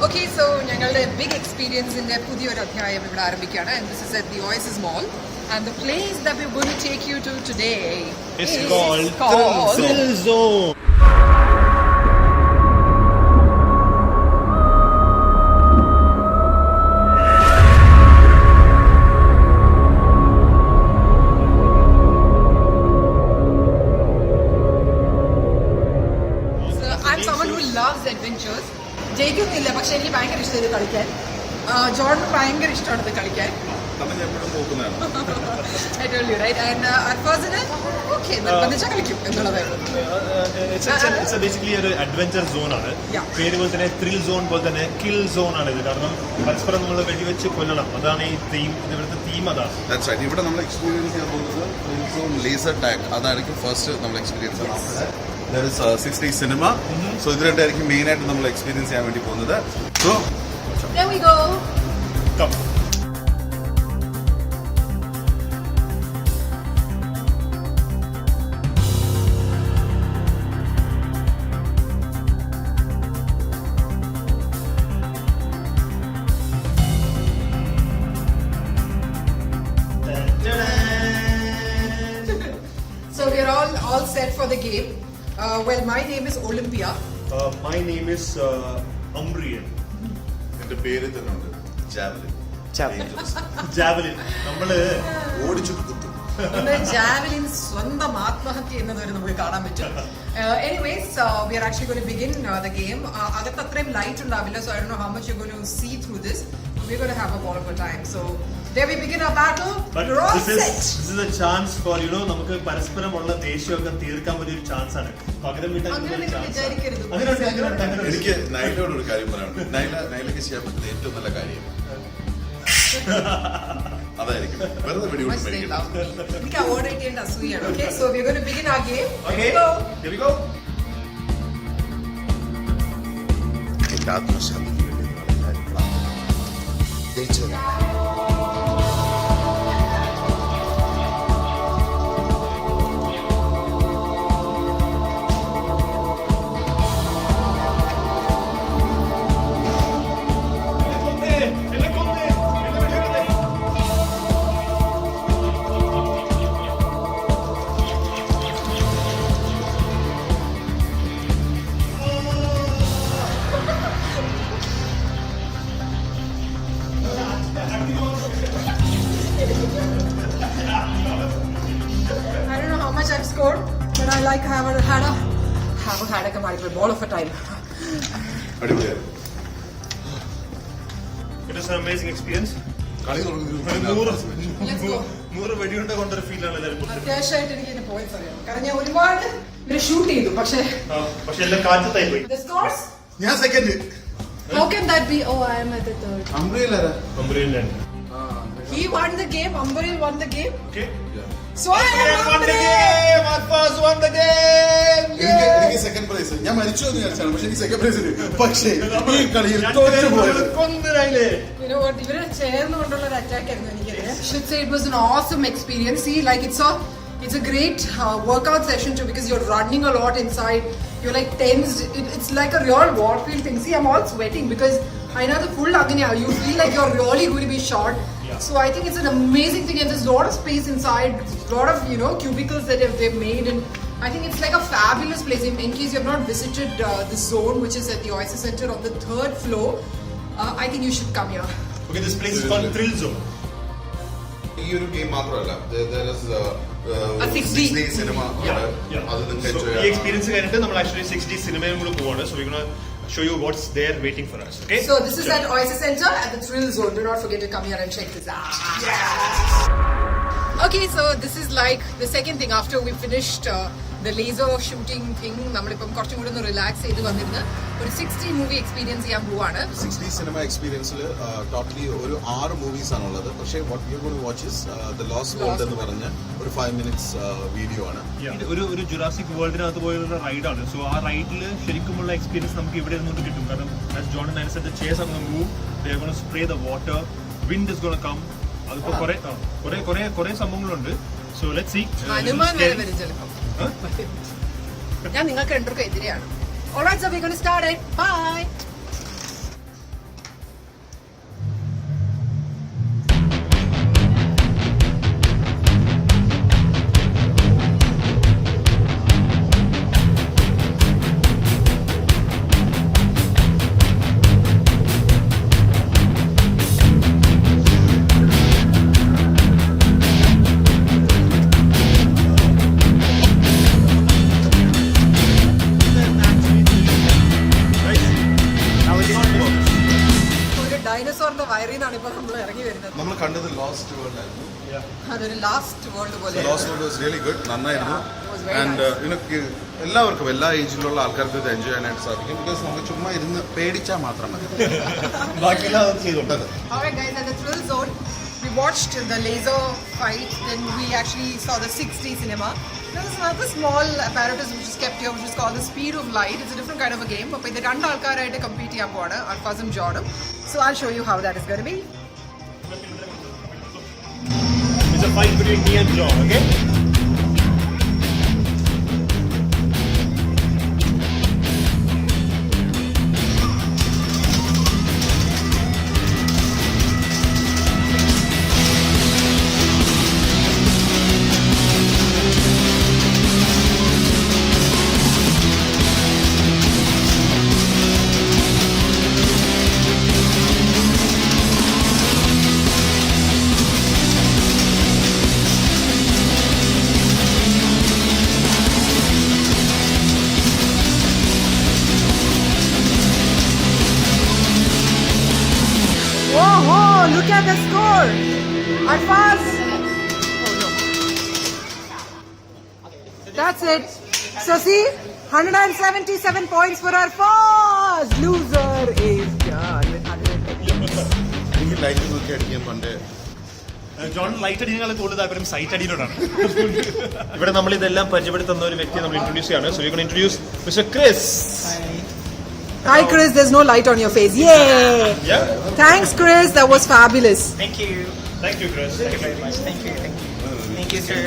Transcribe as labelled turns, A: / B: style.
A: Okay, so ഞങ്ങളുടെ big experience in the പുതിയൊരു അധ്യായം ഇവിടെ ആരംഭിക്കുകയാണ്, and this is at the Oasis Mall, and the place that we're going to take you to today
B: is called Thrill Zone.
A: So I'm someone who loves adventures. ജയിക്കുന്നില്ല, പക്ഷെ എനിക്ക് ഭയങ്കര ഇഷ്ടം ഇത് കളിക്കാൻ. ജോർഡന് ഭയങ്കര ഇഷ്ടമാണ് ഇത് കളിക്കാൻ. I told you, right? And Arfazine, okay, നിർബന്ധിച്ചാൽ കളിക്കും എന്നുള്ളതായിരുന്നു.
B: It's basically ഒരു അഡ്വഞ്ചർ സോൺ ആണ്. പേര് പോലെ തന്നെ ത്രിൽ സോൺ പോലെ തന്നെ കിൽ സോൺ ആണ് ഇത്. കാരണം പരസ്പരം നമ്മൾ വെടിവെച്ച് കൊല്ലണം, അതാണ് ഈ തീം. ഇവിടുത്തെ തീം അതാണ്.
C: That's right. ഇവിടെ നമ്മൾ എക്സ്പീരിയൻസ് ചെയ്യാൻ പോകുന്നത് ത്രിൽ സോൺ ലേസർ ടാഗ്. അതായിരിക്കും ഫസ്റ്റ് നമ്മൾ എക്സ്പീരിയൻസ് ചെയ്യുന്നത്. There is 6D cinema. So ഇത് രണ്ടായിരിക്കും മെയിൻ ആയിട്ട് നമ്മൾ എക്സ്പീരിയൻസ് ചെയ്യാൻ വേണ്ടി പോകുന്നത്. So
A: there we go.
B: Come.
A: So we are all set for the game. Well, my name is Olympia.
B: My name is Umbrian.
C: എന്റെ പേര് തന്നെ ഉണ്ട്, ജാവലിൻ.
B: ജാവലിൻ. നമ്മള്
C: ഓടിച്ചിട്ട് കുത്തും.
A: ജാവലിൻ സ്വന്തം ആത്മഹത്യ എന്നതുവരെ നമുക്ക് കാണാൻ പറ്റും. Anyways, we are actually going to begin the game. അകത്ത് അത്രയും ലൈറ്റ് ഉണ്ടാവില്ല, so I don't know how much you're going to see through this. We're going to have a ball of a time. So there we begin our battle. We're all set.
B: This is a chance for, നമുക്ക് പരസ്പരമുള്ള ദേഷ്യമൊക്കെ തീർക്കാൻ പറ്റിയ ഒരു chance ആണ്. പകരം
C: എനിക്ക് നൈലയോട് ഒരു കാര്യം പറയാനുണ്ട്. നൈലയ്ക്ക് ചെയ്യാൻ പറ്റുന്ന ഏറ്റവും നല്ല കാര്യം അതായിരിക്കും വെറുതെ വെടികൊണ്ട് മരിക്കണം.
A: എനിക്ക് അവോയ്ഡ് ചെയ്യേണ്ട അസൂയാണ്. Okay, so we're going to begin our game.
B: Okay, here we go.
C: എന്റെ ആത്മശാന്തിക്ക് വേണ്ടി നമ്മളെല്ലാവരും പ്രാർത്ഥിക്കണം. ജയിച്ചു വരാം.
A: I don't know how much I've scored, but I like have had a ball of a time.
C: അടിപൊളിയായിരുന്നു.
B: It was an amazing experience.
C: കളി തുടങ്ങുന്നു.
A: Let's go.
B: 100 വെടിയുണ്ട കൊണ്ടൊരു ഫീലാണ് എല്ലാവരും കൊടുത്തത്.
A: അത്യാവശ്യമായിട്ട് എനിക്ക് ഇതിന്റെ പോയിന്റ്സ് അറിയാം, കാരണം ഞാൻ ഒരുപാട് ഷൂട്ട് ചെയ്തു, പക്ഷേ
B: എല്ലാം കാറ്റത്തായി പോയി.
A: the scores,
C: ഞാൻ second.
A: how can that be? Oh, I am at the third.
B: Umbrian.
A: He won the game. Ambaril won the game.
B: Okay.
A: So I
B: won the game. Arfaz won the game.
C: എനിക്ക് second prize. ഞാൻ മരിച്ചു എന്ന് വിചാരിച്ചാണ്, പക്ഷെ എനിക്ക് second prize കിട്ടി. പക്ഷേ ഈ കളിയിൽ തോറ്റുപോയത്.
A: You know what? ഇവരെ ചേർന്നുകൊണ്ടുള്ള ഒരു അറ്റാക്ക് ആയിരുന്നു എനിക്കറിയാം. Should say it was an awesome experience. See, like it's a great workout session too, because you're running a lot inside. You're like tensed. It's like a real warfield thing. See, I'm all sweating because I know the full Agnya. You feel like you're really going to be shot. Yeah. So I think it's an amazing thing, and there's a lot of space inside. A lot of cubicles that they've made, and I think it's like a fabulous place. In case you have not visited the zone, which is at the Oasis Center on the 3rd floor, I think you should come here.
B: Okay, this place is called Thrill Zone.
C: ഈ ഒരു game മാത്രമല്ല, there is
A: a 6D
C: cinema. അത് നിങ്ങൾക്ക് enjoy ചെയ്യാം.
B: ഈ experience കഴിഞ്ഞിട്ട് നമ്മൾ actually 6D സിനിമയും കൂടെ പോവാണ്. So we're going to show you what's there waiting for us. Okay?
A: So this is at Oasis Center at the Thrill Zone. Do not forget to come here and check this out. Yeah. Okay, so this is like the second thing after we finished the laser shooting thing. നമ്മളിപ്പം കുറച്ചും കൂടി ഒന്ന് relax ചെയ്ത് വന്നിരുന്ന് ഒരു 6D movie experience ചെയ്യാൻ പോവാണ്.
C: 6D cinema എക്സ്പീരിയൻസിൽ totally ഒരു 6 മൂവീസ് ആണുള്ളത്. പക്ഷേ what we are going to watch is the lost world എന്ന് പറഞ്ഞ ഒരു 5 minutes വീഡിയോ ആണ്.
B: ഒരു ജുറാസിക് വേൾഡിനകത്ത് പോയുള്ള റൈഡാണ്. സോ ആ റൈഡിൽ ശരിക്കുമുള്ള എക്സ്പീരിയൻസ് നമുക്ക് ഇവിടെ നിന്നുകൊണ്ട് കിട്ടും. കാരണം as John and I said, the chairs are going to move, they are going to spray the water, wind is going to come. അതിപ്പോ കുറെ സംഭവങ്ങളുണ്ട്. So let's see.
A: ഹനുമാൻ വരെ വരും ചിലപ്പോൾ. ഞാൻ നിങ്ങൾക്ക് രണ്ടുപേർക്കും എതിരെയാണ്. Alright, so we're going to start it. Bye. ഡൈനോസോറിന്റെ വയറിൽ നിന്നാണ് ഇപ്പൊ നമ്മൾ ഇറങ്ങി വരുന്നത്.
C: നമ്മൾ കണ്ടത് ലോസ്റ്റ് വേൾഡ് ആയിരുന്നു.
A: അതൊരു ലാസ്റ്റ് വേൾഡ് പോലെ.
C: Lost world was really good, നന്നായിരുന്നു.
A: it was very
C: ആൻഡ് എല്ലാവർക്കും എല്ലാ ഏജിലുള്ള ആൾക്കാർക്ക് ഇത് എൻജോയ് ചെയ്യാനായിട്ട് സാധിക്കും. ബിക്കോസ് നമുക്ക് ചുമ്മാ ഇരുന്ന് പേടിച്ചാൽ മാത്രം മതി, ബാക്കിയെല്ലാം അത് ചെയ്തോണ്ടത്.
A: Alright guys, at the thrill zone, we watched the laser fight, then we actually saw the 6D cinema. There's another small apparatus which is kept here, which is called the Speed of Light. It's a different kind of a game, but with the രണ്ട് ആൾക്കാരായിട്ട് compete ചെയ്യാൻ പോവാണ്, Arfazum Jordan. So I'll show you how that is going to be.
B: It's a fight between me and John, okay?
A: Whoa, look at the score! Arfaz! Oh no. That's it. So see, 177 points for Arfaz! Loser is done with 150.
C: എനിക്ക് light നോക്കി അടിക്കാൻ പണ്ടേ.
B: John light അടിക്കാനുള്ള കൂടുതൽ താല്പര്യം site അടിയിലോട്ടാണ്. ഇവിടെ നമ്മൾ ഇതെല്ലാം പരിചയപ്പെടുത്തുന്ന ഒരു വ്യക്തിയെ നമ്മൾ ഇൻട്രൊഡ്യൂസ് ചെയ്യാണ്. So you can introduce mister Chris.
A: Hi Chris, there's no light on your face. Yay!
B: Yeah.
A: Thanks Chris, that was fabulous.
D: Thank you.
B: Thank you, Chris.
D: Thank you very much. Thank you, sir.